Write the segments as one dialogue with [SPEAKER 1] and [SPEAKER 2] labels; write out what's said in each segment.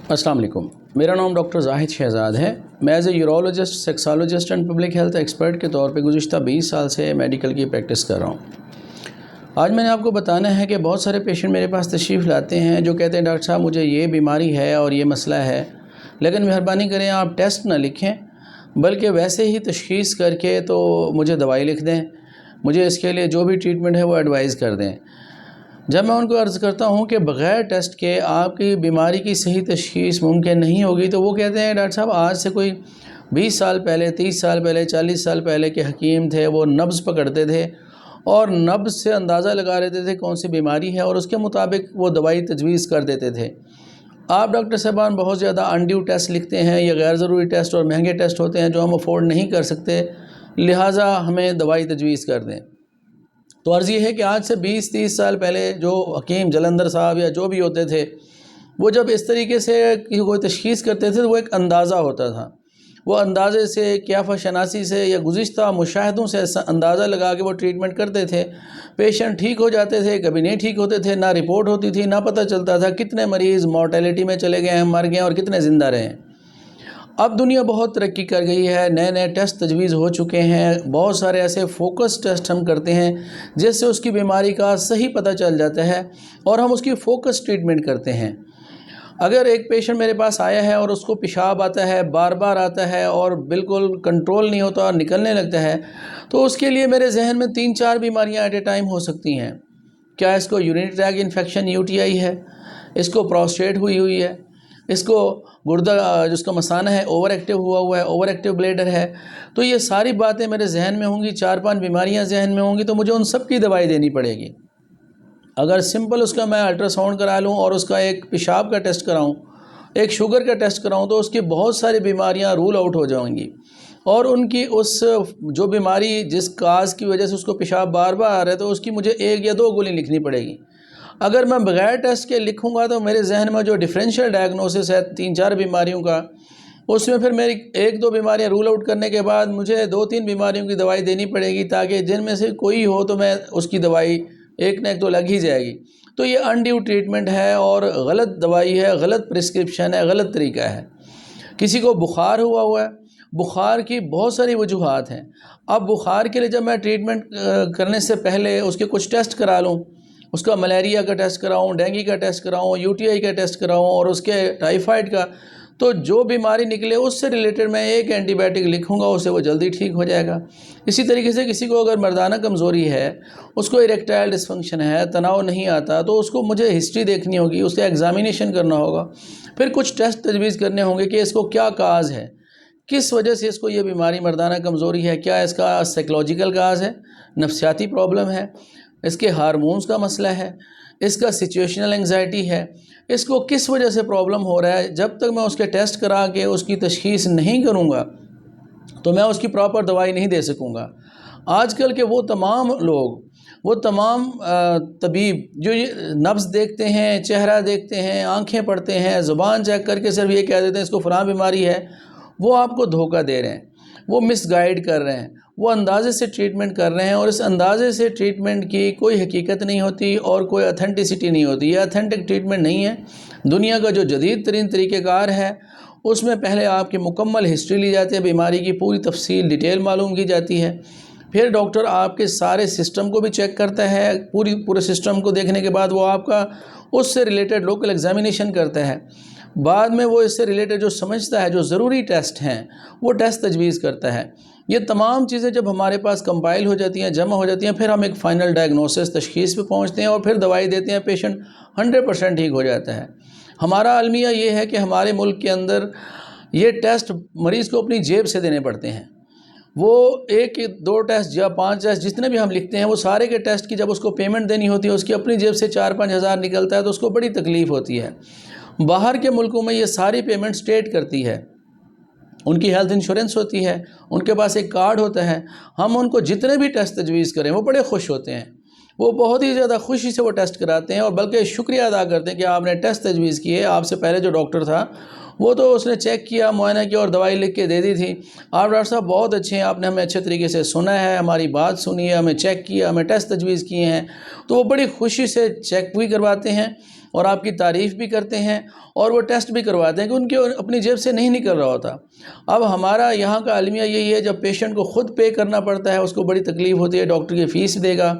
[SPEAKER 1] अस्सलाम वालेकुम। मेरा नाम डॉक्टर जाहिद शहजाद है। मैं as a urologist, sexologist and public health expert के तौर पे गुज़िश्ता 20 साल से मेडिकल की प्रैक्टिस कर रहा हूँ। आज मैंने आपको बताना है कि बहुत सारे पेशेंट मेरे पास तशरीफ़ लाते हैं जो कहते हैं डॉक्टर साहब मुझे ये बीमारी है और ये मसला है, लेकिन मेहरबानी करें आप टेस्ट ना लिखें बल्कि वैसे ही तशख़ीस करके तो मुझे दवाई लिख दें, मुझे इसके लिए जो भी ट्रीटमेंट है वो एडवाइज़ कर दें। जब मैं उनको अर्ज़ करता हूँ कि बग़ैर टेस्ट के आपकी बीमारी की सही तशख़ीस मुमकिन नहीं होगी, तो वो कहते हैं डॉक्टर साहब आज से कोई 20 साल पहले, 30 साल पहले, 40 साल पहले के हकीम थे, वो नब्ज़ पकड़ते थे और नब्ज़ से अंदाज़ा लगा लेते थे कौन सी बीमारी है और उसके मुताबिक वो दवाई तजवीज़ कर देते थे। आप डॉक्टर साहबान बहुत ज़्यादा अनड्यू टेस्ट लिखते हैं, या गैर ज़रूरी टेस्ट और महंगे टेस्ट होते हैं जो हम अफोर्ड नहीं कर सकते, लिहाजा हमें दवाई तजवीज़ कर दें। तो अर्ज़ ये है कि आज से 20-30 साल पहले जो हकीम जलंधर साहब या जो भी होते थे, वो जब इस तरीके से कोई तशख़ीस करते थे तो वो एक अंदाज़ा होता था। वो अंदाज़े से, क़ियाफ़ा शनासी से या गुज़िश्ता मुशाहदों से अंदाज़ा लगा के वो ट्रीटमेंट करते थे। पेशेंट ठीक हो जाते थे, कभी नहीं ठीक होते थे, ना रिपोर्ट होती थी, ना पता चलता था कितने मरीज़ मॉर्टेलिटी में चले गए हैं, मर गए और कितने ज़िंदा रहे हैं। अब दुनिया बहुत तरक्की कर गई है, नए नए टेस्ट तजवीज़ हो चुके हैं, बहुत सारे ऐसे फोकस टेस्ट हम करते हैं जिससे उसकी बीमारी का सही पता चल जाता है और हम उसकी फोकस ट्रीटमेंट करते हैं। अगर एक पेशेंट मेरे पास आया है और उसको पेशाब आता है, बार बार आता है और बिल्कुल कंट्रोल नहीं होता और निकलने लगता है, तो उसके लिए मेरे जहन में 3-4 बीमारियां एट ए टाइम हो सकती हैं। क्या इसको यूरिनरी ट्रैक्ट इन्फेक्शन UTI है, इसको प्रोस्टेट हुई है, इसको गुर्दा जिसका मसाना है ओवर एक्टिव हुआ है, ओवर एक्टिव ब्लैडर है। तो ये सारी बातें मेरे जहन में होंगी, 4-5 बीमारियां जहन में होंगी, तो मुझे उन सब की दवाई देनी पड़ेगी। अगर सिंपल उसका मैं अल्ट्रासाउंड करा लूँ और उसका एक पेशाब का टेस्ट कराऊँ, एक शुगर का टेस्ट कराऊँ, तो उसकी बहुत सारी बीमारियां रूल आउट हो जाएंगी और उनकी उस जो बीमारी जिस काज की वजह से उसको पेशाब बार बार आ रहा है, तो उसकी मुझे 1 या 2 गोली लिखनी पड़ेगी। अगर मैं बग़ैर टेस्ट के लिखूंगा तो मेरे जहन में जो डिफरेंशियल डायग्नोसिस है 3-4 बीमारियों का, उसमें फिर मेरी 1-2 बीमारियां रूल आउट करने के बाद मुझे 2-3 बीमारियों की दवाई देनी पड़ेगी, ताकि जिनमें से कोई हो तो मैं उसकी दवाई एक न एक तो लग ही जाएगी। तो ये अनड्यू ट्रीटमेंट है और गलत दवाई है, गलत प्रिस्क्रिप्शन है, गलत तरीका है। किसी को बुखार हुआ है, बुखार की बहुत सारी वजूहात हैं। अब बुखार के लिए जब मैं ट्रीटमेंट करने से पहले उसके कुछ टेस्ट करा लूँ, उसका मलेरिया का टेस्ट कराऊँ, डेंगू का टेस्ट कराऊँ, UTI का टेस्ट कराऊँ और उसके टाइफाइड का, तो जो बीमारी निकले उससे रिलेटेड मैं एक एंटीबायोटिक लिखूंगा, उससे वो जल्दी ठीक हो जाएगा। इसी तरीके से किसी को अगर मर्दाना कमज़ोरी है, उसको इरेक्टाइल डिस्फंक्शन है, तनाव नहीं आता, तो उसको मुझे हिस्ट्री देखनी होगी, उसका एग्जामिनेशन करना होगा, फिर कुछ टेस्ट तजवीज़ करने होंगे कि इसको क्या काज है, किस वजह से इसको ये बीमारी मर्दाना कमज़ोरी है। क्या इसका साइकोलॉजिकल काज है, नफ्सियाती प्रॉब्लम है, इसके हार्मोन्स का मसला है, इसका सिचुएशनल एंग्जाइटी है, इसको किस वजह से प्रॉब्लम हो रहा है। जब तक मैं उसके टेस्ट करा के उसकी तशख़ीस नहीं करूँगा तो मैं उसकी प्रॉपर दवाई नहीं दे सकूँगा। आजकल के वो तमाम लोग, वो तमाम तबीब जो ये नब्ज़ देखते हैं, चेहरा देखते हैं, आँखें पढ़ते हैं, ज़ुबान चेक करके सिर्फ ये कह देते हैं इसको फ़लाँ बीमारी है, वो आपको धोखा दे रहे हैं, वो मिसगाइड कर रहे हैं, वो अंदाज़े से ट्रीटमेंट कर रहे हैं और इस अंदाज़े से ट्रीटमेंट की कोई हकीकत नहीं होती और कोई अथेंटिसिटी नहीं होती। ये अथेंटिक ट्रीटमेंट नहीं है। दुनिया का जो जदीद तरीन तरीक़ेकार है, उसमें पहले आपकी मुकम्मल हिस्ट्री ली जाती है, बीमारी की पूरी तफसील डिटेल मालूम की जाती है, फिर डॉक्टर आपके सारे सिस्टम को भी चेक करता है। पूरे सिस्टम को देखने के बाद वो आपका उससे रिलेटेड लोकल एग्जामिनेशन करता है। बाद में वो इससे रिलेटेड जो समझता है, जो ज़रूरी टेस्ट हैं, वो टेस्ट तजवीज़ करता है। ये तमाम चीज़ें जब हमारे पास कंपाइल हो जाती हैं, जमा हो जाती हैं, फिर हम एक फ़ाइनल डायग्नोसिस तशख़ीस पे पहुंचते हैं और फिर दवाई देते हैं, पेशेंट 100% ठीक हो जाता है। हमारा अलमिया ये है कि हमारे मुल्क के अंदर ये टेस्ट मरीज़ को अपनी जेब से देने पड़ते हैं। वो 1-2 टेस्ट या 5 टेस्ट जितने भी हम लिखते हैं, वो सारे के टेस्ट की जब उसको पेमेंट देनी होती है, उसकी अपनी जेब से 4-5 हज़ार निकलता है, तो उसको बड़ी तकलीफ़ होती है। बाहर के मुल्कों में ये सारी पेमेंट स्टेट करती है, उनकी हेल्थ इंश्योरेंस होती है, उनके पास एक कार्ड होता है। हम उनको जितने भी टेस्ट तजवीज़ करें वो बड़े खुश होते हैं, वो बहुत ही ज़्यादा खुशी से वो टेस्ट कराते हैं और बल्कि शुक्रिया अदा करते हैं कि आपने टेस्ट तजवीज़ किए। आपसे पहले जो डॉक्टर था वो तो उसने चेक किया, मुआयना किया और दवाई लिख के दे दी थी। आप डॉक्टर साहब बहुत अच्छे हैं, आपने हमें अच्छे तरीके से सुना है, हमारी बात सुनी है, हमें चेक किया, हमें टेस्ट तजवीज़ किए हैं। तो वो बड़ी खुशी से चेक भी करवाते हैं اور آپ کی تعریف بھی کرتے ہیں اور وہ ٹیسٹ بھی کرواتے ہیں کہ ان کے اپنی جیب سے نہیں نکل رہا ہوتا۔ اب ہمارا یہاں کا المیہ یہی ہے، جب پیشنٹ کو خود پے کرنا پڑتا ہے، اس کو بڑی تکلیف ہوتی ہے، ڈاکٹر کی فیس دے گا،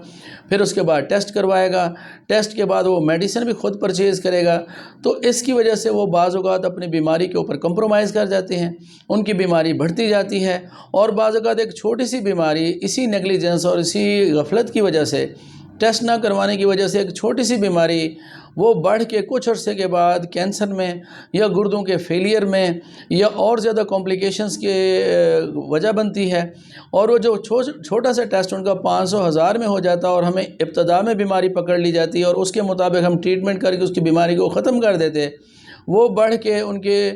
[SPEAKER 1] پھر اس کے بعد ٹیسٹ کروائے گا، ٹیسٹ کے بعد وہ میڈیسن بھی خود پرچیز کرے گا، تو اس کی وجہ سے وہ بعض اوقات اپنی بیماری کے اوپر کمپرومائز کر جاتے ہیں، ان کی بیماری بڑھتی جاتی ہے، اور بعض اوقات ایک چھوٹی سی بیماری اسی نیگلیجنس اور اسی غفلت کی وجہ سے، ٹیسٹ نہ کروانے کی وجہ سے ایک چھوٹی سی بیماری وہ بڑھ کے کچھ عرصے کے بعد کینسر میں یا گردوں کے فیلئر میں یا اور زیادہ کمپلیکیشنز کے وجہ بنتی ہے، اور وہ جو چھوٹا سا ٹیسٹ ان کا 500,000 میں ہو جاتا ہے اور ہمیں ابتدا میں بیماری پکڑ لی جاتی ہے اور اس کے مطابق ہم ٹریٹمنٹ کر کے اس کی بیماری کو ختم کر دیتے، وہ بڑھ کے ان کے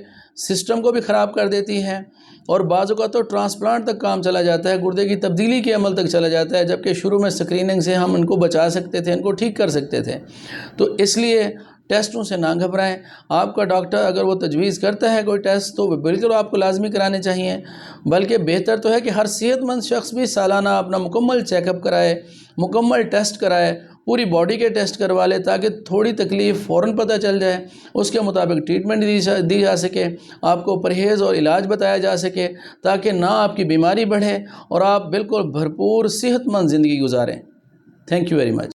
[SPEAKER 1] سسٹم کو بھی خراب کر دیتی ہے، اور بعض اوقات تو ٹرانسپلانٹ تک کام چلا جاتا ہے، گردے کی تبدیلی کے عمل تک چلا جاتا ہے، جبکہ شروع میں سکریننگ سے ہم ان کو بچا سکتے تھے، ان کو ٹھیک کر سکتے تھے۔ تو اس لیے ٹیسٹوں سے نہ گھبرائیں، آپ کا ڈاکٹر اگر وہ تجویز کرتا ہے کوئی ٹیسٹ تو بالکل آپ کو لازمی کرانے چاہیے، بلکہ بہتر تو ہے کہ ہر صحت مند شخص بھی سالانہ اپنا مکمل چیک اپ کرائے، مکمل ٹیسٹ کرائے، پوری باڈی کے ٹیسٹ کروا لے، تاکہ تھوڑی تکلیف فوراً پتہ چل جائے، اس کے مطابق ٹریٹمنٹ دی جا سکے، آپ کو پرہیز اور علاج بتایا جا سکے، تاکہ نہ آپ کی بیماری بڑھے اور آپ بالکل بھرپور صحت مند زندگی گزاریں۔ Thank you very much.